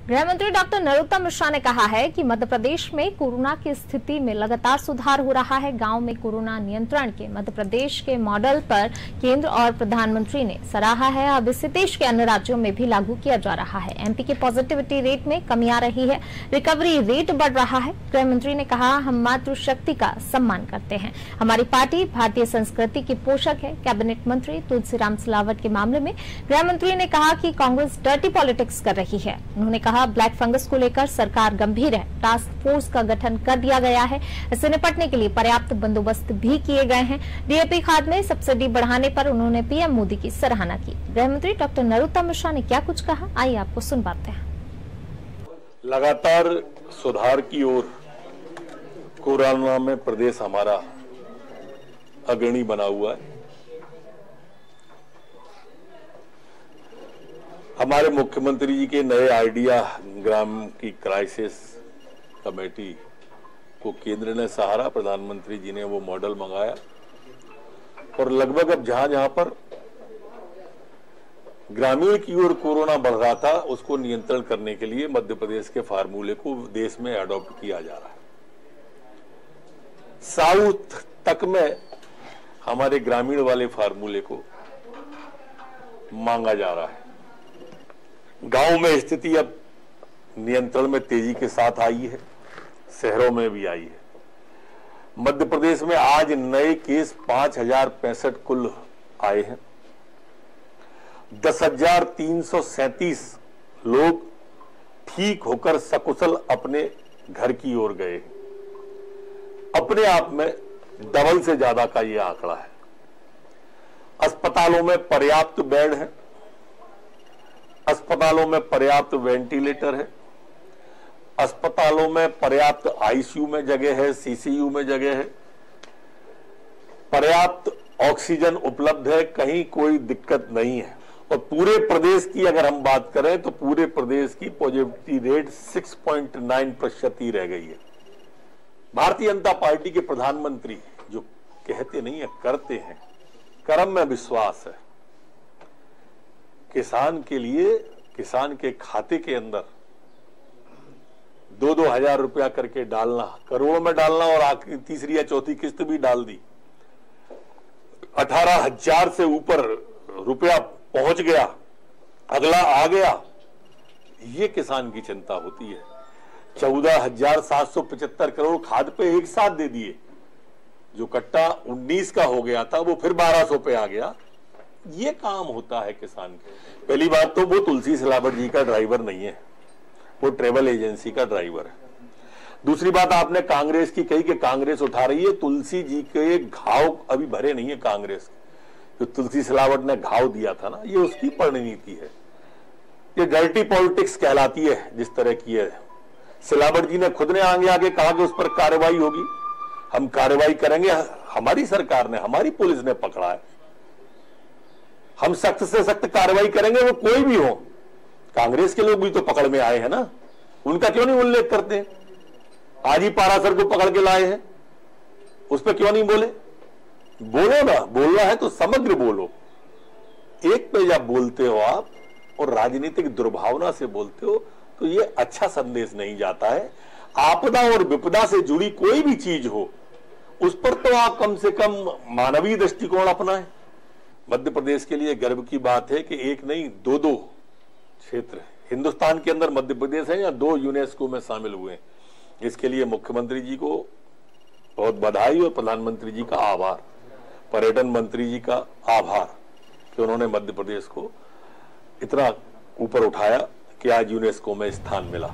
गृह मंत्री डॉक्टर नरोत्तम मिश्रा ने कहा है कि मध्य प्रदेश में कोरोना की स्थिति में लगातार सुधार हो रहा है। गांव में कोरोना नियंत्रण के मध्य प्रदेश के मॉडल पर केंद्र और प्रधानमंत्री ने सराहा है। अब इसे देश के अन्य राज्यों में भी लागू किया जा रहा है। एमपी के पॉजिटिविटी रेट में कमी आ रही है, रिकवरी रेट बढ़ रहा है। गृह मंत्री ने कहा, हम मातृशक्ति का सम्मान करते हैं। हमारी पार्टी भारतीय संस्कृति की पोषक है। कैबिनेट मंत्री तुलसीराम सिलावट के मामले में गृह मंत्री ने कहा कि कांग्रेस डर्टी पॉलिटिक्स कर रही है। उन्होंने कहा, ब्लैक फंगस को लेकर सरकार गंभीर है। टास्क फोर्स का गठन कर दिया गया है। इससे निपटने के लिए पर्याप्त बंदोबस्त भी किए गए हैं। डीएपी खाद में सब्सिडी बढ़ाने पर उन्होंने पीएम मोदी की सराहना की। गृह मंत्री डॉक्टर नरोत्तम मिश्रा ने क्या कुछ कहा, आइए आपको सुनवाते हैं। लगातार सुधार की ओर कोरोना में प्रदेश हमारा अग्रणी बना हुआ है। हमारे मुख्यमंत्री जी के नए आइडिया ग्राम की क्राइसिस कमेटी को केंद्र ने सहारा, प्रधानमंत्री जी ने वो मॉडल मंगाया और लगभग अब जहां पर ग्रामीण की ओर कोरोना बढ़ रहा था उसको नियंत्रण करने के लिए मध्य प्रदेश के फार्मूले को देश में अडॉप्ट किया जा रहा है। साउथ तक में हमारे ग्रामीण वाले फार्मूले को मांगा जा रहा है। गांव में स्थिति अब नियंत्रण में तेजी के साथ आई है, शहरों में भी आई है। मध्य प्रदेश में आज नए केस 5065 कुल आए हैं। 10,337 लोग ठीक होकर सकुशल अपने घर की ओर गए। अपने आप में डबल से ज्यादा का यह आंकड़ा है। अस्पतालों में पर्याप्त बेड है, अस्पतालों में पर्याप्त वेंटिलेटर है, अस्पतालों में पर्याप्त आईसीयू में जगह है, सीसीयू में जगह है, पर्याप्त ऑक्सीजन उपलब्ध है, कहीं कोई दिक्कत नहीं है। और पूरे प्रदेश की अगर हम बात करें तो पूरे प्रदेश की पॉजिटिविटी रेट 6.9% ही रह गई है। भारतीय जनता पार्टी के प्रधानमंत्री जो कहते नहीं है करते हैं, कर्म में विश्वास है। किसान के लिए, किसान के खाते के अंदर 2-2 हजार रुपया करके डालना, करोड़ में डालना और आखिरी तीसरी या चौथी किस्त भी डाल दी, 18,000 से ऊपर रुपया पहुंच गया, अगला आ गया, ये किसान की चिंता होती है। 14,775 करोड़ खाद पे एक साथ दे दिए। जो कट्टा 19 का हो गया था वो फिर 1200 पे आ गया। ये काम होता है किसान के। पहली बात तो वो तुलसी सिलावट जी का ड्राइवर नहीं है, वो ट्रेवल एजेंसी का ड्राइवर है। दूसरी बात आपने कांग्रेस की कही कि कांग्रेस उठा रही है। तुलसी जी के घाव अभी भरे नहीं है कांग्रेस। जो तुलसी सिलावट ने घाव दिया था ना, ये उसकी परिणति है। ये डर्टी पॉलिटिक्स कहलाती है जिस तरह की है। सिलावट जी ने खुद ने आगे कहा कि उस पर कार्रवाई होगी, हम कार्रवाई करेंगे। हमारी सरकार ने, हमारी पुलिस ने पकड़ा है, हम सख्त से सख्त कार्रवाई करेंगे, वो कोई भी हो। कांग्रेस के लोग भी तो पकड़ में आए हैं ना, उनका क्यों नहीं उल्लेख करते? आज ही पारासर को पकड़ के लाए हैं, उस पर क्यों नहीं बोले? बोलो ना, बोलना है तो समग्र बोलो। एक पे जब बोलते हो आप और राजनीतिक दुर्भावना से बोलते हो तो ये अच्छा संदेश नहीं जाता है। आपदा और विपदा से जुड़ी कोई भी चीज हो उस पर तो आप कम से कम मानवीय दृष्टिकोण अपनाएं। मध्य प्रदेश के लिए गर्व की बात है कि एक नहीं 2 क्षेत्र हिंदुस्तान के अंदर मध्य प्रदेश है या 2 यूनेस्को में शामिल हुए। इसके लिए मुख्यमंत्री जी को बहुत बधाई और प्रधानमंत्री जी का आभार, पर्यटन मंत्री जी का आभार कि उन्होंने मध्य प्रदेश को इतना ऊपर उठाया कि आज यूनेस्को में स्थान मिला।